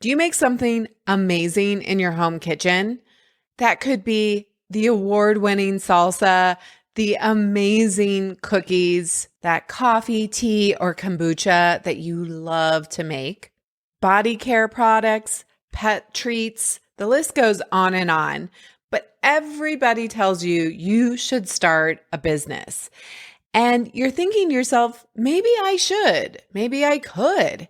Do you make something amazing in your home kitchen? That could be the award-winning salsa, the amazing cookies, that coffee, tea, or kombucha that you love to make, body care products, pet treats, the list goes on and on. But everybody tells you you should start a business. And you're thinking to yourself, maybe I should, maybe I could.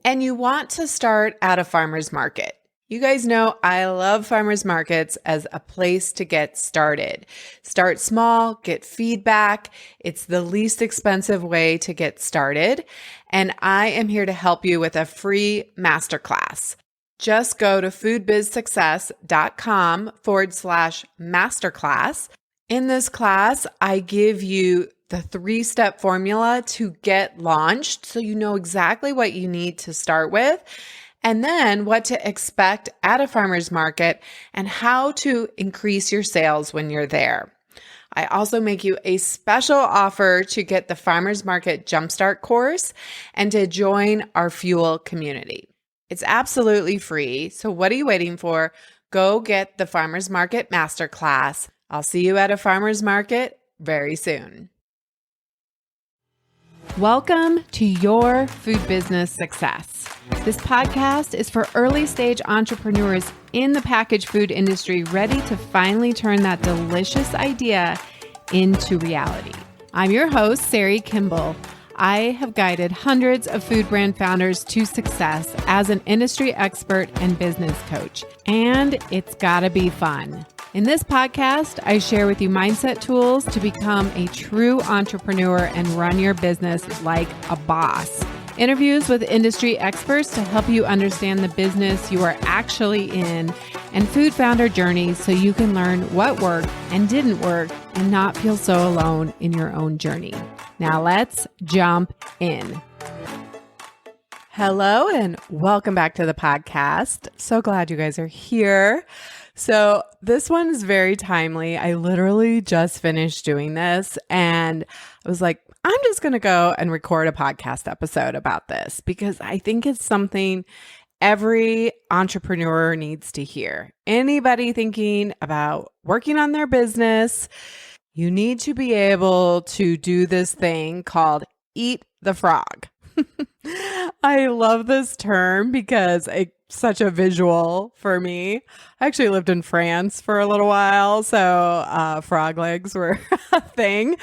And you want to start at a farmer's market. You guys know I love farmers markets as a place to get started. Start small, get feedback. It's the least expensive way to get started. And I am here to help you with a free masterclass. Just go to foodbizsuccess.com/masterclass. In this class, I give you the 3-step formula to get launched so you know exactly what you need to start with, and then what to expect at a farmer's market and how to increase your sales when you're there. I also make you a special offer to get the Farmers Market Jumpstart course and to join our Fuel community. It's absolutely free, so what are you waiting for? Go get the Farmers Market Masterclass. I'll see you at a farmer's market very soon. Welcome to Your Food Business Success. This podcast is for early stage entrepreneurs in the packaged food industry ready to finally turn that delicious idea into reality. I'm your host, Sari Kimbell. I have guided hundreds of food brand founders to success as an industry expert and business coach, and it's gotta be fun. In this podcast, I share with you mindset tools to become a true entrepreneur and run your business like a boss. Interviews with industry experts to help you understand the business you are actually in, and food founder journeys so you can learn what worked and didn't work and not feel so alone in your own journey. Now let's jump in. Hello and welcome back to the podcast. So glad you guys are here. So this one is very timely. I literally just finished doing this and I was like, I'm just going to go and record a podcast episode about this because I think it's something every entrepreneur needs to hear. Anybody thinking about working on their business, you need to be able to do this thing called eat the frog. I love this term because it's such a visual for me. I actually lived in France for a little while, so frog legs were a thing.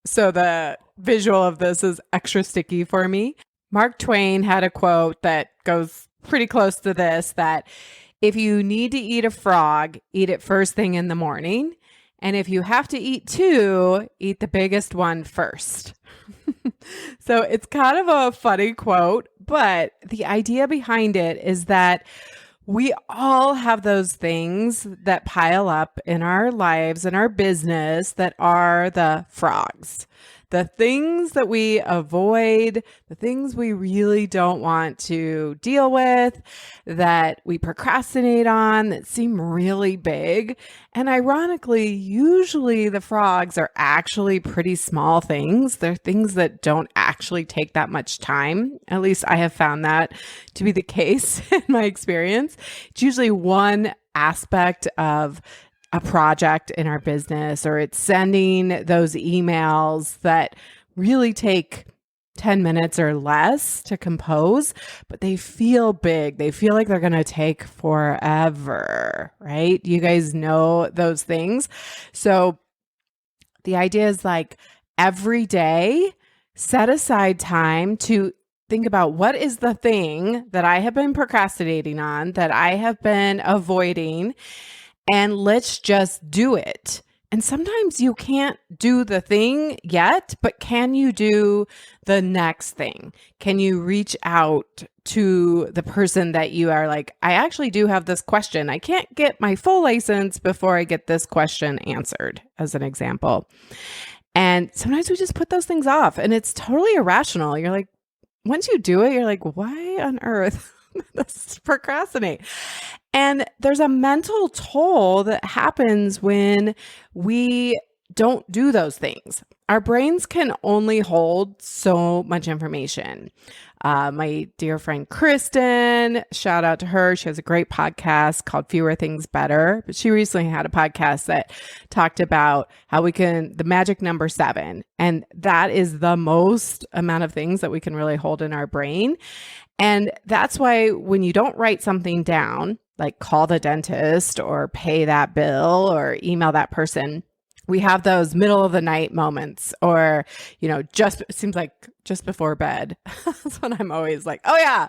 So the visual of this is extra sticky for me. Mark Twain had a quote that goes pretty close to this, that if you need to eat a frog, eat it first thing in the morning. And if you have to eat two, eat the biggest one first. So it's kind of a funny quote, but the idea behind it is that we all have those things that pile up in our lives, in our business, that are the frogs. The things that we avoid, the things we really don't want to deal with, that we procrastinate on, that seem really big. And ironically, usually the frogs are actually pretty small things. They're things that don't actually take that much time. At least I have found that to be the case in my experience. It's usually one aspect of a project in our business, or it's sending those emails that really take 10 minutes or less to compose, but they feel big. They feel like they're going to take forever, right? You guys know those things. So the idea is like every day, set aside time to think about what is the thing that I have been procrastinating on, that I have been avoiding, and let's just do it. And sometimes you can't do the thing yet, but can you do the next thing? Can you reach out to the person that you are like, I actually do have this question. I can't get my full license before I get this question answered, as an example. And sometimes we just put those things off and it's totally irrational. You're like, once you do it, you're like, why on earth? Let's procrastinate. And there's a mental toll that happens when we don't do those things. Our brains can only hold so much information. My dear friend Kristen, shout out to her. She has a great podcast called Fewer Things Better. But she recently had a podcast that talked about how the magic number 7. And that is the most amount of things that we can really hold in our brain. And that's why when you don't write something down, like call the dentist or pay that bill or email that person, we have those middle of the night moments, or, it seems like just before bed. That's when I'm always like, oh yeah.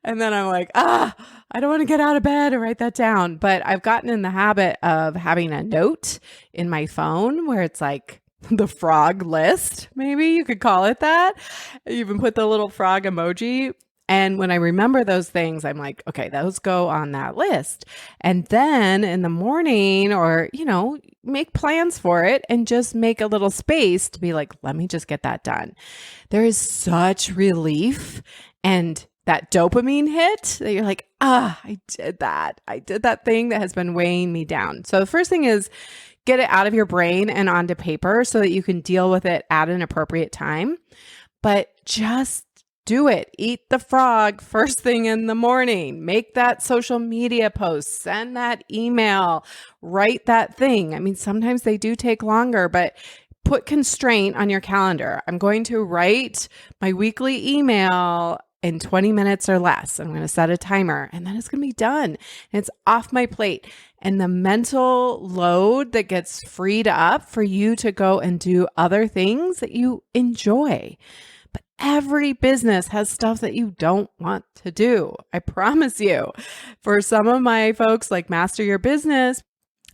And then I'm like, I don't want to get out of bed or write that down. But I've gotten in the habit of having a note in my phone where it's like the frog list. Maybe you could call it that. You even put the little frog emoji. And when I remember those things, I'm like, okay, those go on that list. And then in the morning, or, make plans for it and just make a little space to be like, let me just get that done. There is such relief and that dopamine hit that you're like, I did that. I did that thing that has been weighing me down. So the first thing is get it out of your brain and onto paper so that you can deal with it at an appropriate time. But just do it. Eat the frog first thing in the morning. Make that social media post. Send that email. Write that thing. I mean, sometimes they do take longer, but put constraint on your calendar. I'm going to write my weekly email in 20 minutes or less. I'm going to set a timer and then it's going to be done. And it's off my plate. And the mental load that gets freed up for you to go and do other things that you enjoy. But every business has stuff that you don't want to do. I promise you. For some of my folks like Master Your Business,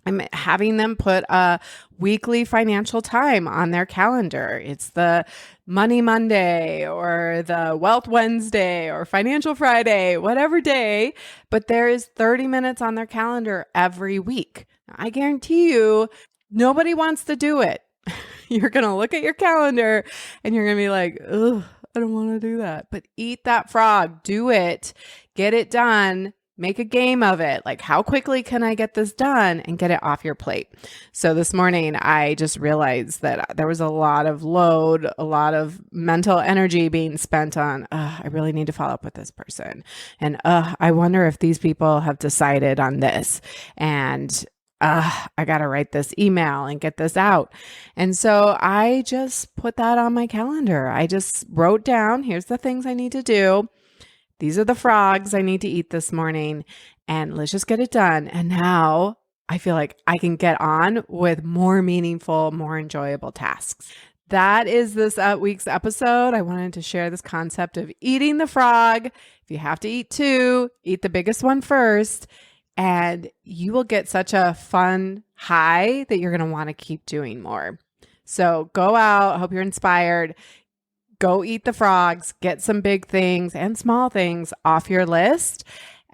I'm having them put a weekly financial time on their calendar. It's the Money Monday or the Wealth Wednesday or Financial Friday, whatever day, but there is 30 minutes on their calendar every week. I guarantee you, nobody wants to do it. You're going to look at your calendar and you're going to be like, ugh, I don't want to do that. But eat that frog, do it, get it done, make a game of it. Like, how quickly can I get this done and get it off your plate? So this morning, I just realized that there was a lot of load, a lot of mental energy being spent on, I really need to follow up with this person. And I wonder if these people have decided on this. And I got to write this email and get this out. And so I just put that on my calendar. I just wrote down, here's the things I need to do. These are the frogs I need to eat this morning, and let's just get it done. And now I feel like I can get on with more meaningful, more enjoyable tasks. That is this week's episode. I wanted to share this concept of eating the frog. If you have to eat 2, eat the biggest one first. And you will get such a fun high that you're going to want to keep doing more. So go out. Hope you're inspired. Go eat the frogs. Get some big things and small things off your list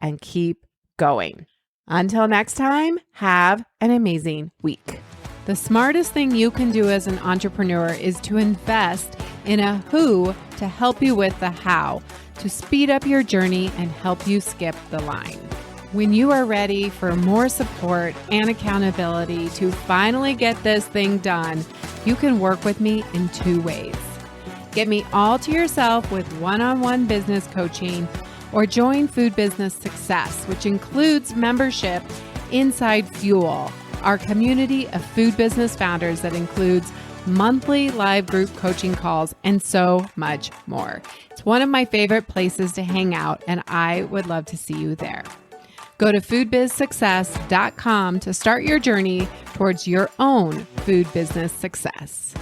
and keep going. Until next time, have an amazing week. The smartest thing you can do as an entrepreneur is to invest in a who to help you with the how, to speed up your journey and help you skip the line. When you are ready for more support and accountability to finally get this thing done, you can work with me in 2 ways. Get me all to yourself with one-on-one business coaching, or join Food Business Success, which includes membership inside Fuel, our community of food business founders that includes monthly live group coaching calls and so much more. It's one of my favorite places to hang out, and I would love to see you there. Go to foodbizsuccess.com to start your journey towards your own food business success.